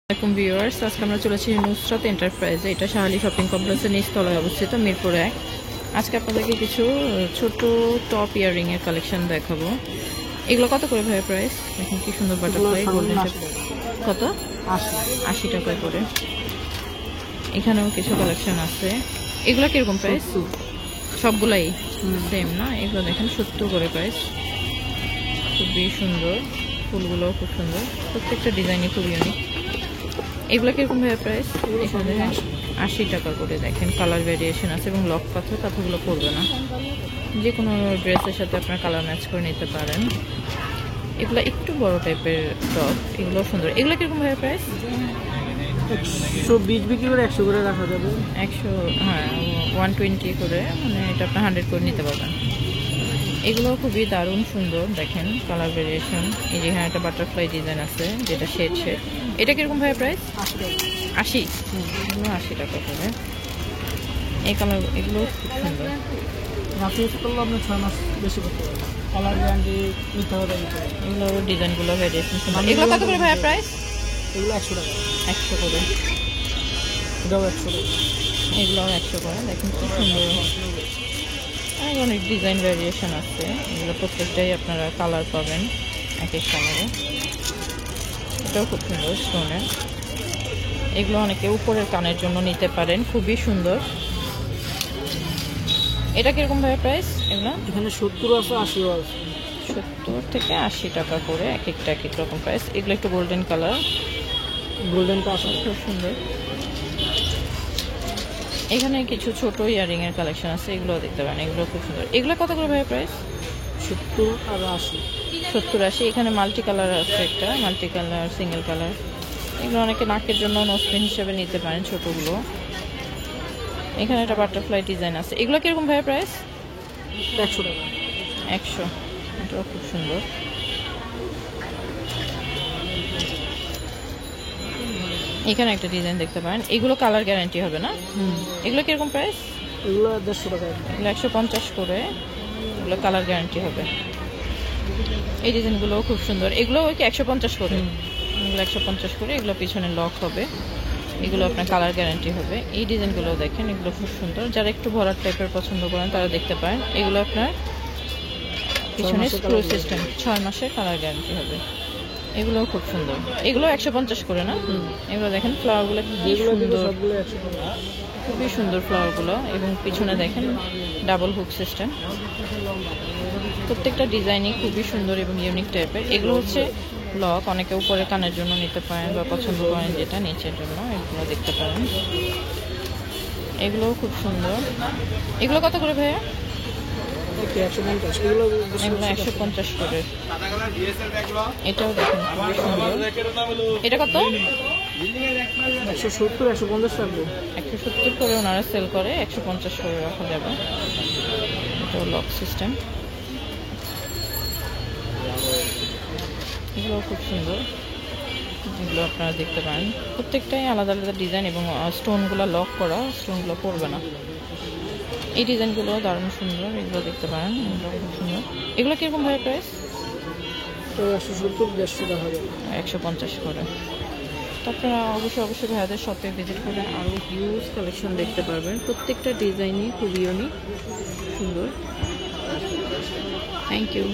আসসালামু আলাইকুম ভিউয়ার্স, আজকে আমরা চলেছি নুসরাত এন্টারপ্রাইজে। এটা শাহালি শপিং কমপ্লেক্সের নিচতলায় অবস্থিত, মিরপুর 1। আজকে আপনাদেরকে কিছু ছোট টপ ইয়াররিং এর কালেকশন দেখাবো। এগুলো কত করে ভাই প্রাইস? দেখুন কি সুন্দর বাটারফ্লাই গোল্ডেন। কত? 80 টাকা করে। এখানেও কিছু কালেকশন আছে। এগুলো কিরকম প্রাইস? সবগুলাই সেম না? এগুলো দেখেন 70 করে প্রাইস। খুবই সুন্দর, ফুলগুলোও খুব সুন্দর, প্রত্যেকটা ডিজাইনই খুব ইউনিক। এগুলো কিরকম ভাবে প্রাইস? এখানে 80 টাকা করে। দেখেন কালার ভ্যারিয়েশন আছে এবং লক কাঁথাগুলো পড়বে না, যে কোনো ড্রেসের সাথে আপনার কালার ম্যাচ করে নিতে পারেন। এগুলো একটু বড় টাইপের টপ, এগুলো সুন্দর। এগুলো কিরকম ভাবে প্রাইস? 120 বিক্রি করে 100 করে রাখা যাবে। 100, হ্যাঁ 120 করে, মানে এটা আপনি 100 করে নিতে পারবেন। এগুলো খুবই দারুণ সুন্দর, দেখেন কালার ভেরিয়েশন। এই যে এখানে একটা বাটারফ্লাই ডিজাইন আছে, যেটা শেড। এটা কিরকম ভাবে প্রাইস? 80। এগুলো 80 টাকা করে। এই কালার, এগুলো খুব সুন্দর। রাফিজ করলে আপনি 6 মাস বেশি করতে পারবেন। কালার গ্যারান্টি নিতে হবে। এগুলো ডিজাইনগুলো ভেরিয়েশন সুন্দর। এগুলো কত করে ভাইয়া প্রাইস? এগুলো 100 টাকা। 100 করে। এটাও 100 টাকা। এগুলোও 100 করে। দেখেন খুব সুন্দর, অনেক ডিজাইন ভ্যারিয়েশন আছে। এগুলো প্রত্যেকটাই আপনারা কালার পাবেন এক এক কালারে। এটাও খুব সুন্দর স্টোনের। এগুলো অনেকে উপরের কানের জন্য নিতে পারেন, খুবই সুন্দর। এটা কিরকম ভাবে প্রাইস? এগুলো এখানে 70 আছে, 80 আছে। 70 থেকে 80 টাকা করে, এক একটা এক এক রকম প্রাইস। এগুলো একটু গোল্ডেন কালার, গোল্ডেনটা আছে খুব সুন্দর। এখানে কিছু ছোট ইয়ারিং এর কালেকশন আছে, এগুলো দেখতে পারেন। এগুলো খুব সুন্দর। এগুলো কত করে ভাই প্রাইস? 70 আর 80। 70, 80। এখানে মাল্টি কালার আছে, একটা মাল্টি কালার, সিঙ্গেল কালার। এগুলো অনেকে নাকের জন্য নোজপিন হিসেবে নিতে পারেন, ছোটগুলো। এখানে একটা বাটারফ্লাই ডিজাইন আছে। এগুলো কিরকম ভাই প্রাইস? 100 টাকা। 100। এটাও খুব সুন্দর। এখানে একটা ডিজাইন দেখতে পারেন। এগুলো কালার গ্যারান্টি হবে না? এগুলো কিরকম প্রাইস? এগুলো 150 টাকা। এগুলো 150 করে। এগুলো কালার গ্যারান্টি হবে। এই ডিজাইনগুলোও খুব সুন্দর। এগুলো ওই কি 150 করে? এগুলো 150 করে। এগুলো পিছনে লক হবে, এগুলো আপনার কালার গ্যারান্টি হবে। এই ডিজাইনগুলো দেখেন, এগুলো খুব সুন্দর। যারা একটু ভরাট টাইপের পছন্দ করেন তারা দেখতে পারেন। এগুলো আপনার পিছনে স্ক্রু সিস্টেম, 6 মাসের কালার গ্যারান্টি হবে। এগুলোও খুব সুন্দর। এগুলো 150 করে না? এগুলো দেখেন ফ্লাওয়ারগুলো কি সুন্দর, খুবই সুন্দর ফ্লাওয়ারগুলো। এবং পিছনে দেখেন ডাবল হুক সিস্টেম। প্রত্যেকটা ডিজাইনই খুবই সুন্দর এবং ইউনিক টাইপের। এগুলো হচ্ছে লক, অনেকে উপরে কানের জন্য নিতে পারেন বা পছন্দ করেন যেটা নিচের জন্য, এগুলো দেখতে পারেন। এগুলোও খুব সুন্দর। এগুলো কত করে ভাইয়া? এগুলো 150 করে। এটাও দেখেন খুবই সুন্দর। এটা কত? 170, 150 টাকা। 170 করে ওনারা সেল করে, 150 করে রাখা যাবে। এটাও লক সিস্টেম। এগুলো খুব সুন্দর। এগুলো আপনারা দেখতে পারেন। প্রত্যেকটাই আলাদা আলাদা ডিজাইন এবং স্টোনগুলো লক করা, স্টোনগুলো পড়বে না। এই ডিজাইনগুলো দারুণ সুন্দর, এগুলো দেখতে পারেন। এগুলো খুব সুন্দর। এগুলো কিরকম ভাবে প্রাইস? 170, 150 টাকা। 150 করে। তো আপনারা অবশ্যই ভাইয়াদের শপে ভিজিট করে আরও হিউজ কালেকশন দেখতে পারবেন। প্রত্যেকটা ডিজাইনই খুব ইউনিক, সুন্দর। Thank you.